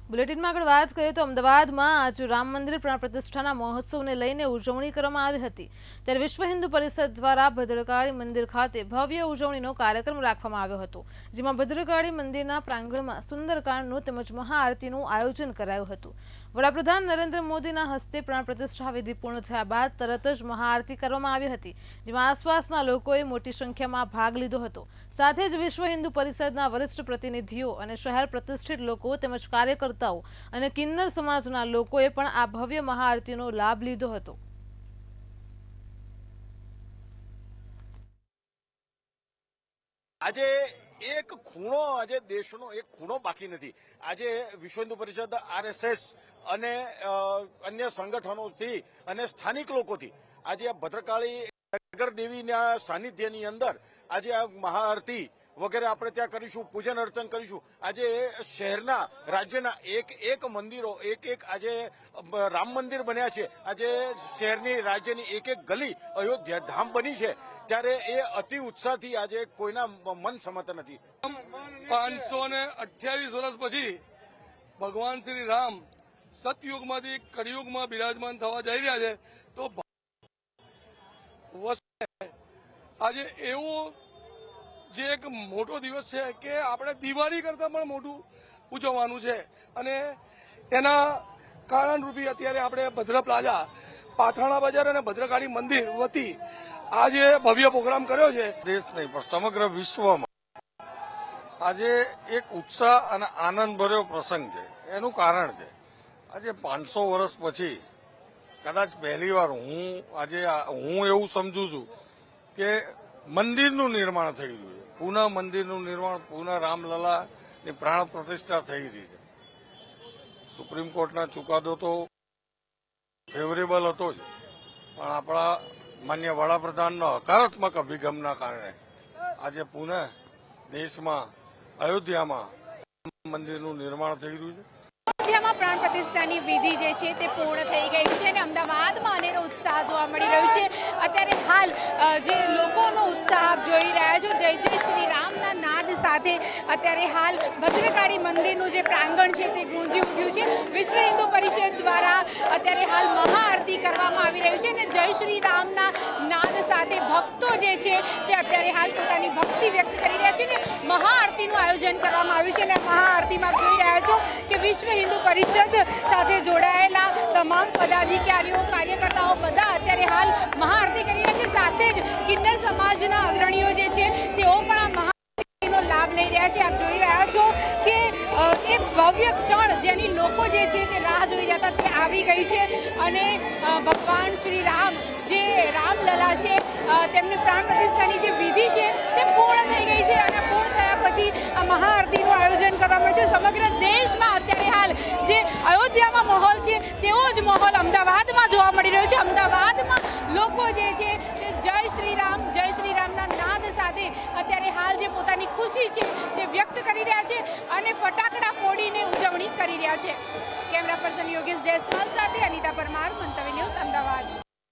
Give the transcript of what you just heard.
બુલેટિનમાં આગળ વાત કરીએ તો અમદાવાદમાં આજે રામ મંદિર પ્રાણ પ્રતિષ્ઠાના મહોત્સવને લઈને ઉજવણી કરવામાં આવી હતી। ત્યારે વિશ્વ હિન્દુ પરિષદ દ્વારા ભદ્રકાળી મંદિર ખાતે ભવ્ય ઉજવણીનો કાર્યક્રમ રાખવામાં આવ્યો હતો, જેમાં ભદ્રકાળી મંદિરના પ્રાંગણમાં સુંદરકાંડનું તેમજ મહાઆરતીનું આયોજન કરાયું હતું। વડાપ્રધાન નરેન્દ્ર મોદીના હસ્તે પ્રાણ પ્રતિષ્ઠા વિધિ પૂર્ણ થયા બાદ તરત જ મહાઆરતી કરવામાં આવી હતી, જેમાં આસપાસના લોકોએ મોટી સંખ્યામાં ભાગ લીધો હતો। સાથે જ વિશ્વ હિન્દુ પરિષદના વરિષ્ઠ પ્રતિનિધિઓ અને શહેર પ્રતિષ્ઠિત લોકો તેમજ કાર્યકર્તાઓ અને કિન્નર સમાજના લોકોએ પણ આ ભવ્ય મહાઆરતીનો લાભ લીધો હતો। આજે એક ખૂણો આજે દેશનો એક ખૂણો બાકી નથી। આજે વિશ્વ હિન્દુ પરિષદ આરએસએસ અને અન્ય સંગઠનોથી અને સ્થાનિક લોકોથી આજે આ ભદ્રકાળી નગર દેવીના સાનિધ્યની અંદર આજે આ મહાઆરતી વગેરે આપણે ત્યાં કરીશું, પૂજન અર્ચન કરીશું। આજે શહેરના રાજ્યના એક મંદિરો એક આજે રામ મંદિર બન્યા છે। આજે શહેરની રાજ્યની એક ગલી અયોધ્યા ધામ બની છે, ત્યારે એ અતિ ઉત્સાહથી આજે કોઈના મન સમાતા નથી। 528 વર્ષ પછી ભગવાન શ્રી રામ સતયુગમાંથી કળિયુગમાં બિરાજમાન થવા જઈ રહ્યા છે, તો આજે એવો જે એક મોટો દિવસ છે કે આપણે દિવાળી કરતાં પણ મોટું ઉજવવાનું છે, અને એના કારણરૂપી અત્યારે આપણે ભદ્ર પ્લાઝા, પાથરાણા બજાર અને ભદ્રકાળી મંદિર વતી આજે ભવ્ય પ્રોગ્રામ કર્યો છે। દેશ નહીં પણ સમગ્ર વિશ્વમાં આજે એક ઉત્સાહ અને આનંદ ભર્યો પ્રસંગ છે। એનું કારણ છે આજે 500 વર્ષ પછી કદાચ પહેલીવાર હું એવું સમજુ છું કે મંદિરનું નિર્માણ થઈ રહ્યું છે, પુનઃ મંદિરનું નિર્માણ, પુનઃ રામલલાની પ્રાણ પ્રતિષ્ઠા થઈ રહી છે। સુપ્રીમ કોર્ટના ચુકાદો તો ફેવરેબલ હતો જ, પણ આપણા માન્ય વડાપ્રધાનનો હકારાત્મક અભિગમના કારણે આજે પુનઃ દેશમાં અયોધ્યામાં મંદિરનું નિર્માણ થઈ રહ્યું છે। અયોધ્યામાં પ્રાણ પ્રતિષ્ઠાની વિધિ જે છે તે પૂર્ણ થઈ ગઈ છે અને અમદાવાદમાં અનેરો ઉત્સાહ જોવા મળી રહ્યો છે। અત્યારે હાલ જે લોકોનો ઉત્સાહ આપ જોઈ રહ્યા છો, જય જય શ્રી રામના નાદ સાથે અત્યારે હાલ ભદ્રકાળી મંદિરનું જે પ્રાંગણ છે તે ગુંજી ઉઠ્યું છે। વિશ્વ હિન્દુ પરિષદ દ્વારા અત્યારે હાલ મહાઆરતી કરવામાં આવી રહ્યું છે અને જય શ્રી રામના નાદ સાથે ભક્તો જે છે તે અત્યારે હાલ પોતાની ભક્તિ વ્યક્ત કરી રહ્યા છે અને મહાઆરતીનું આયોજન કરવામાં આવ્યું છે। અને મહાઆરતીમાં આપ જોઈ રહ્યા છો કે વિશ્વ હિન્દુ પરિષદ સાથે જોડાયેલા તમામ પદાધિકારીઓ, કાર્યકર્તાઓ બધા અત્યારે હાલ મહાઆરતી કરી રહ્યા છે। સાથે જ કિન્નર સમાજના અગ્રણીઓ જે છે તેઓ પણ આ મહાઆરતીનો લાભ લઈ રહ્યા છે। આપ જોઈ રહ્યા છો કે એ ભવ્ય ક્ષણ જેની લોકો જે છે તે રાહ જોઈ રહ્યા હતા તે આવી ગઈ છે અને ભગવાન શ્રી રામ જે રામલલા છે તેમની પ્રાણ પ્રતિષ્ઠાની જે વિધિ છે તે પૂર્ણ થઈ ગઈ છે અને પૂર્ણ થયા પછી આ મહાઆરતીનું આયોજન કરવામાં આવ્યું છે। સમગ્ર દેશમાં અત્યારે હાલ જે અયોધ્યામાં માહોલ છે તેવો જ માહોલ અમદાવાદમાં જોવા મળી રહ્યો છે। અમદાવાદમાં લોકો જે છે તે જય શ્રી રામના નાદ સાથે અત્યારે હાલ જે પોતાની ખુશી છે તે વ્યક્ત કરી રહ્યા છે અને ફટાકડા ફોડીને ઉજવણી કરી રહ્યા છે। કેમેરા પર્સન યોગેશ જયસ્વાલ સાથે અનિતા પરમાર, મંતવ્ય ન્યૂઝ, અમદાવાદ।